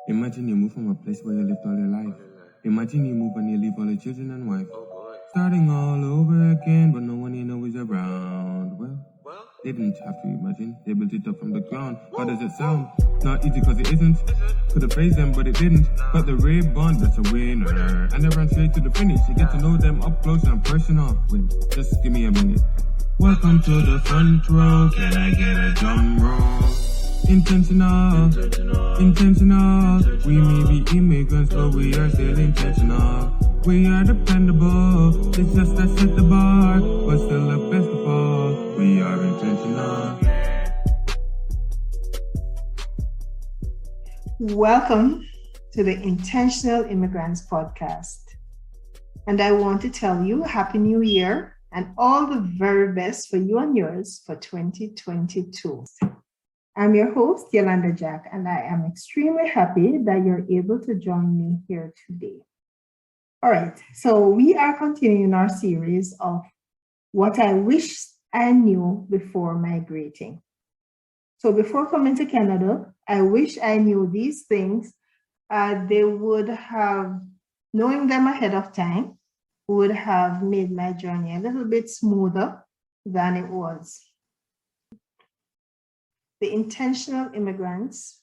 Imagine you move from a place where you lived all your life. Imagine you move and you leave all your children and wife. Starting all over again, but no one you know is around. Well, they didn't have to imagine. They built it up from the ground. How does it sound? Not easy because it isn't. Could have praised them, but it didn't. Got the red bond, that's a winner. And they ran straight to the finish. You get to know them up close and personal. Wait, just give me a minute. Welcome to the front row. Can I get a drum roll? Intentional. We may be immigrants, but we are still intentional. We are dependable. It's just that set the bar, but still the best of all. We are intentional. Welcome to the Intentional Immigrants Podcast. And I want to tell you Happy New Year and all the very best for you and yours for 2022. I'm your host, Uylander Jack, and I am extremely happy that you're able to join me here today. All right, so we are continuing our series of what I wish I knew before migrating. So before coming to Canada, I wish I knew these things. They would have, knowing them ahead of time, would have made my journey a little bit smoother than it was. The Intentional Immigrants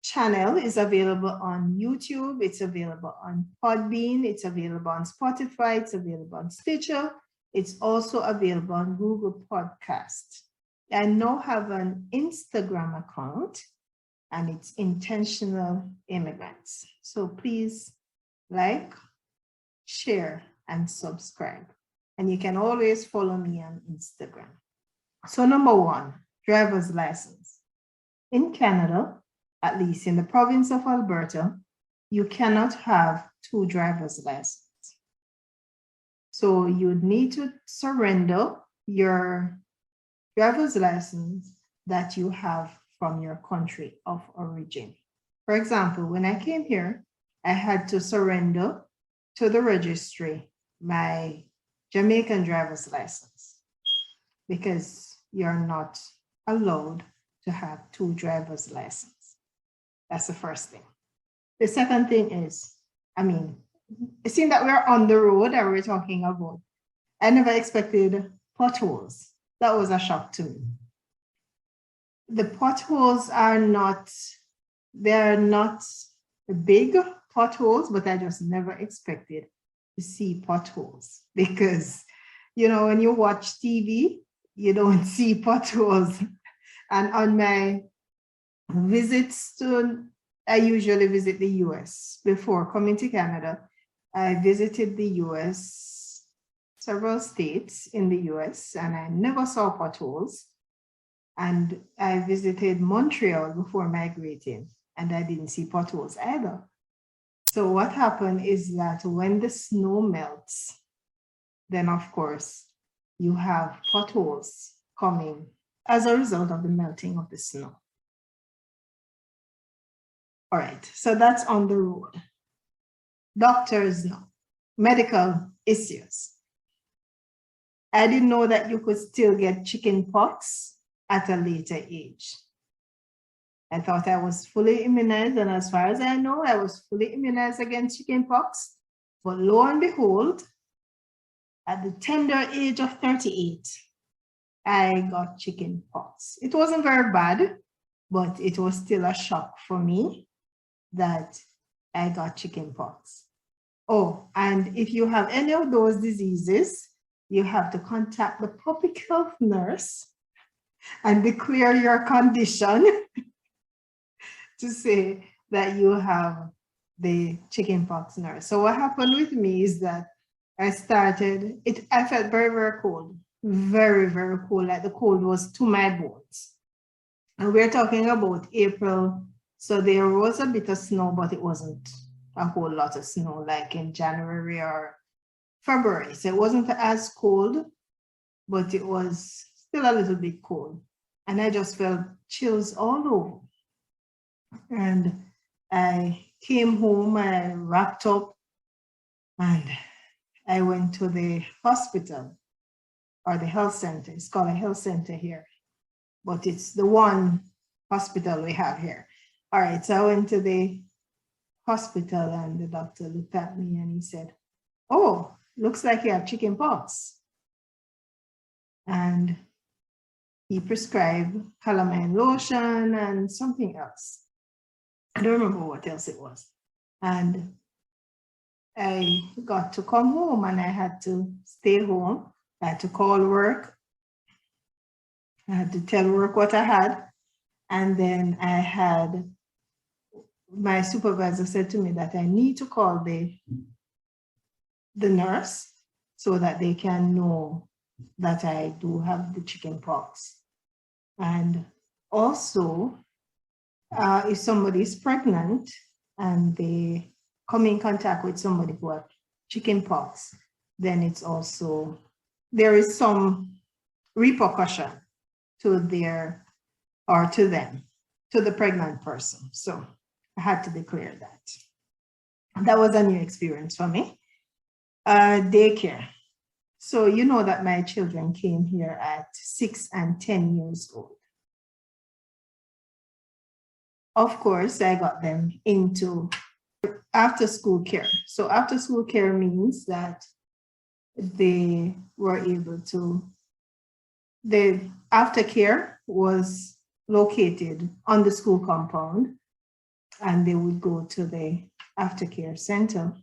channel is available on YouTube, it's available on Podbean, it's available on Spotify, it's available on Stitcher, it's also available on Google Podcast. I now have an Instagram account and it's Intentional Immigrants. So please like, share, and subscribe. And you can always follow me on Instagram. So number one, driver's license. In Canada, at least in the province of Alberta, you cannot have two driver's licenses. So you would need to surrender your driver's license that you have from your country of origin. For example, when I came here, I had to surrender to the registry my Jamaican driver's license because you're not allowed to have two driver's licenses. That's the first thing. The second thing is, it seemed that we're on the road and we're talking about, I never expected potholes. That was a shock to me. The potholes are not, they're not big potholes, but I just never expected to see potholes because, when you watch TV, you don't see potholes. And on my visits I usually visit the US. Before coming to Canada, I visited the US, several states in the US, and I never saw potholes. And I visited Montreal before migrating, and I didn't see potholes either. So what happened is that when the snow melts, then of course you have potholes coming as a result of the melting of the snow. All right, so that's on the road. Doctors know, medical issues. I didn't know that you could still get chicken pox at a later age. I thought I was fully immunized, and as far as I know, I was fully immunized against chicken pox. But lo and behold, at the tender age of 38, I got chicken pox. It wasn't very bad, but it was still a shock for me that I got chicken pox. Oh, and if you have any of those diseases, you have to contact the public health nurse and declare your condition to say that you have the chickenpox nurse. So what happened with me is that I felt very, very cold, very, very cold, like the cold was to my bones. And we're talking about April, so there was a bit of snow, but it wasn't a whole lot of snow like in January or February. So it wasn't as cold, but it was still a little bit cold. And I just felt chills all over. And I came home, I wrapped up, and I went to the hospital or the health center. It's called a health center here, but it's the one hospital we have here. All right, so I went to the hospital and the doctor looked at me and he said, "Oh, looks like you have chicken pox." And he prescribed calamine lotion and something else. I don't remember what else it was. And I got to come home and I had to stay home. I had to call work. I had to tell work what I had. And then I had, my supervisor said to me that I need to call the nurse so that they can know that I do have the chicken pox. And also, if somebody is pregnant and they come in contact with somebody who has chicken pox, then it's also, there is some repercussion to their, or to them, to the pregnant person. So I had to declare that. That was a new experience for me. Daycare. So you know that my children came here at 6 and 10 years old. Of course, I got them into after school care. So after school care means that they were able to, the aftercare was located on the school compound and they would go to the aftercare center.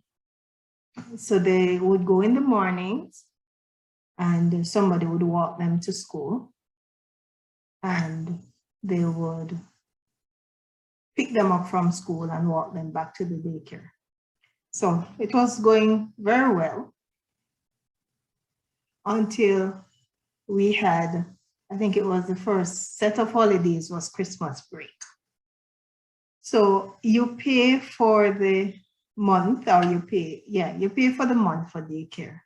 So they would go in the mornings and somebody would walk them to school and they would pick them up from school and walk them back to the daycare. So it was going very well until we had, I think it was the first set of holidays was Christmas break. So you pay for the month, or you pay for the month for daycare.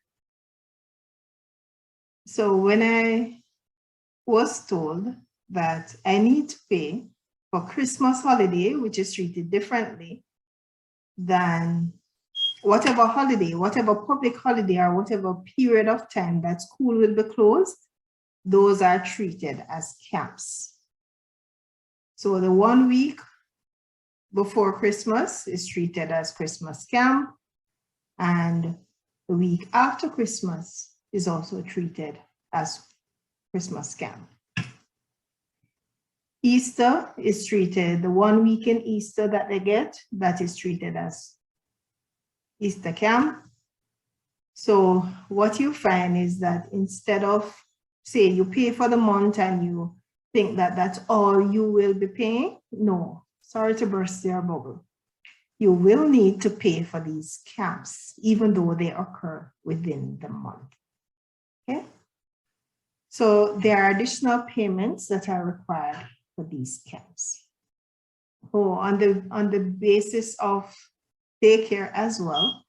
So when I was told that I need to pay for Christmas holiday, which is treated differently than whatever holiday, whatever public holiday or whatever period of time that school will be closed, those are treated as camps. So the 1 week before Christmas is treated as Christmas camp, and the week after Christmas is also treated as Christmas camp. Easter is treated, the 1 week in Easter that they get, that is treated as Easter camp. So what you find is that instead of, say, you pay for the month and you think that that's all you will be paying, no, sorry to burst your bubble. You will need to pay for these camps, even though they occur within the month, okay? So there are additional payments that are required for these camps. Oh, on the basis of daycare as well,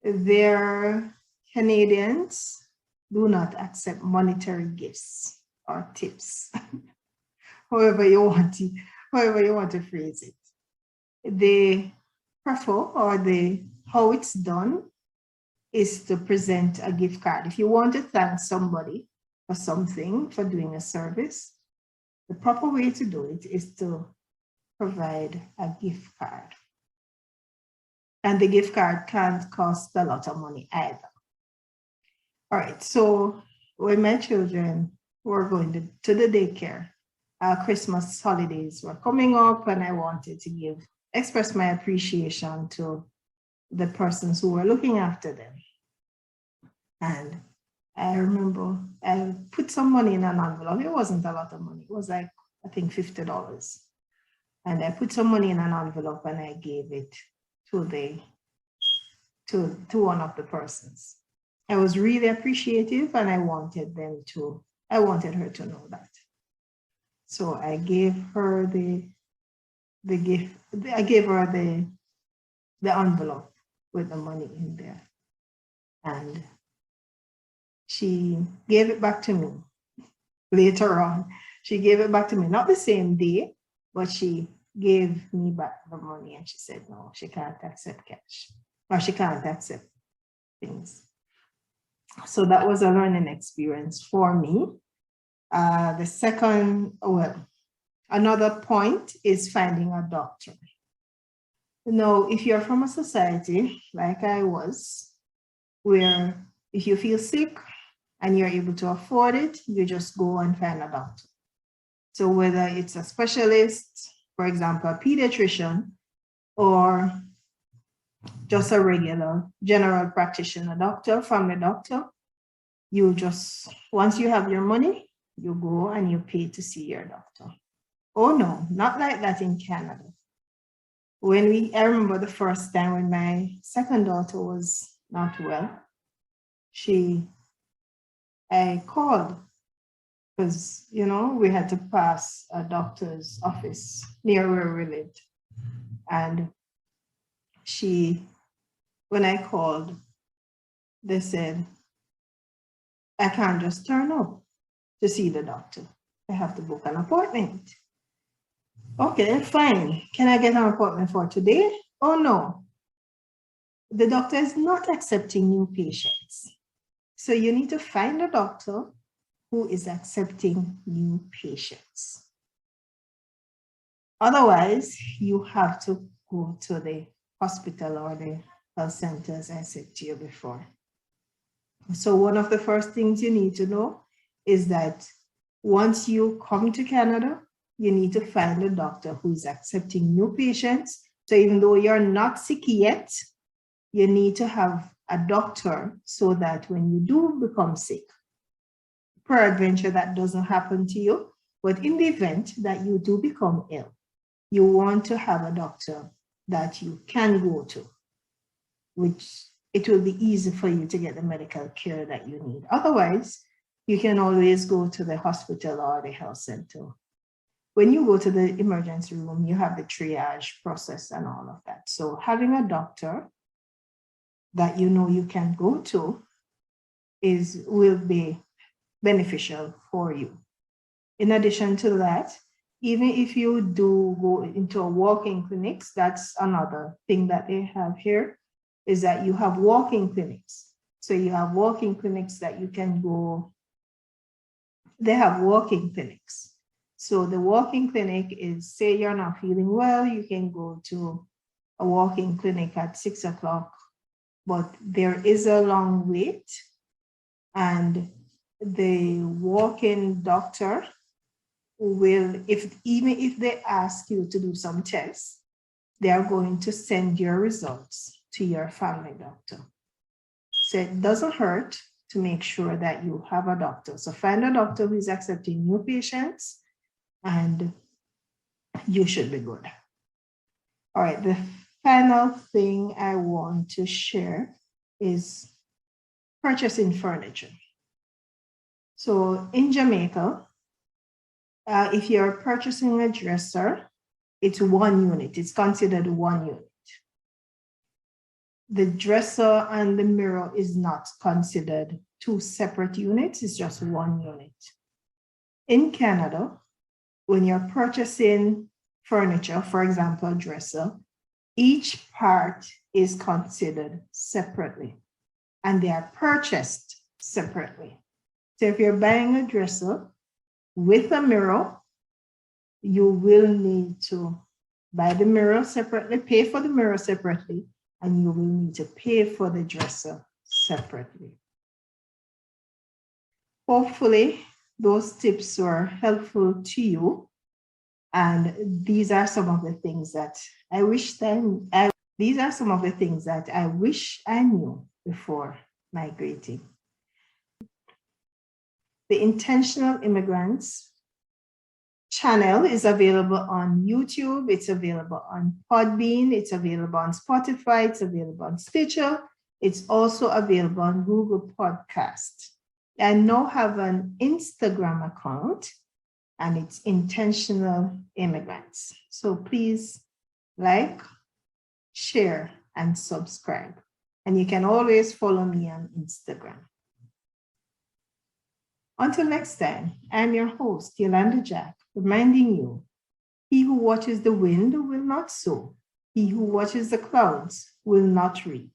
their Canadians do not accept monetary gifts or tips, however you want to phrase it. They prefer, or how it's done is to present a gift card. If you want to thank somebody for something, for doing a service, the proper way to do it is to provide a gift card. And the gift card can't cost a lot of money either. All right, so when my children were going to the daycare, Christmas holidays were coming up and I wanted to express my appreciation to the persons who were looking after them. And I remember I put some money in an envelope. It wasn't a lot of money. It was like, I think $50. And I put some money in an envelope and I gave it to one of the persons. I was really appreciative and I wanted her to know that. So I gave her the gift. I gave her the envelope with the money in there. And she gave it back to me later on. She gave it back to me, not the same day, but she gave me back the money and she said, no, she can't accept cash, or she can't accept things. So that was a learning experience for me. The second, well, Another point is finding a doctor. Now, if you're from a society like I was, where if you feel sick and you're able to afford it, you just go and find a doctor. So whether it's a specialist, for example, a pediatrician, or just a regular general practitioner doctor, family doctor, you just, once you have your money, you go and you pay to see your doctor. Oh no, not like that in Canada. I remember the first time when my second daughter was not well, I called because, we had to pass a doctor's office near where we lived. And when I called, they said, I can't just turn up to see the doctor. I have to book an appointment. Okay, fine. Can I get an appointment for today? Oh, no. The doctor is not accepting new patients. So you need to find a doctor who is accepting new patients. Otherwise, you have to go to the hospital or the health center, as I said to you before. So one of the first things you need to know is that once you come to Canada, you need to find a doctor who is accepting new patients. So even though you're not sick yet, you need to have a doctor so that when you do become sick, peradventure that doesn't happen to you, but in the event that you do become ill, you want to have a doctor that you can go to, which it will be easy for you to get the medical care that you need. Otherwise, you can always go to the hospital or the health center. When you go to the emergency room, you have the triage process and all of that. So having a doctor that you can go to will be beneficial for you. In addition to that, even if you do go into a walk-in clinics, that's another thing that they have here, is that you have walk-in clinics. So you have walk-in clinics that you can go. They have walk-in clinics. So the walk-in clinic is, say you're not feeling well, you can go to a walk-in clinic at 6 o'clock, but there is a long wait, and the walk-in doctor will, even if they ask you to do some tests, they are going to send your results to your family doctor. So it doesn't hurt to make sure that you have a doctor. So find a doctor who is accepting new patients, and you should be good. All right, the final thing I want to share is purchasing furniture. So in Jamaica, if you're purchasing a dresser, it's one unit. It's considered one unit. The dresser and the mirror is not considered two separate units. It's just one unit. In Canada, when you're purchasing furniture, for example, a dresser, each part is considered separately, and they are purchased separately. So if you're buying a dresser with a mirror, you will need to buy the mirror separately, pay for the mirror separately, and you will need to pay for the dresser separately. Hopefully, those tips were helpful to you. And these are some of the things that I wish I knew before migrating. The Intentional Immigrants channel is available on YouTube. It's available on Podbean. It's available on Spotify. It's available on Stitcher. It's also available on Google Podcast. I now have an Instagram account, and it's Intentional Immigrants. So please like, share, and subscribe. And you can always follow me on Instagram. Until next time, I'm your host, Uylander Jack, reminding you, he who watches the wind will not sow. He who watches the clouds will not reap.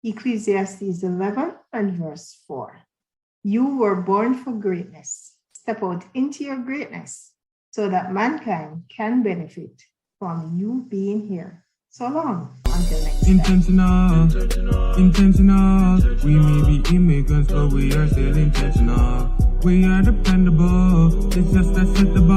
Ecclesiastes 11 and verse 4. You were born for greatness. Step out into your greatness so that mankind can benefit from you being here. So long, until next time. Intentional. We may be immigrants, but we are still intentional. We are dependable. It's just acceptable.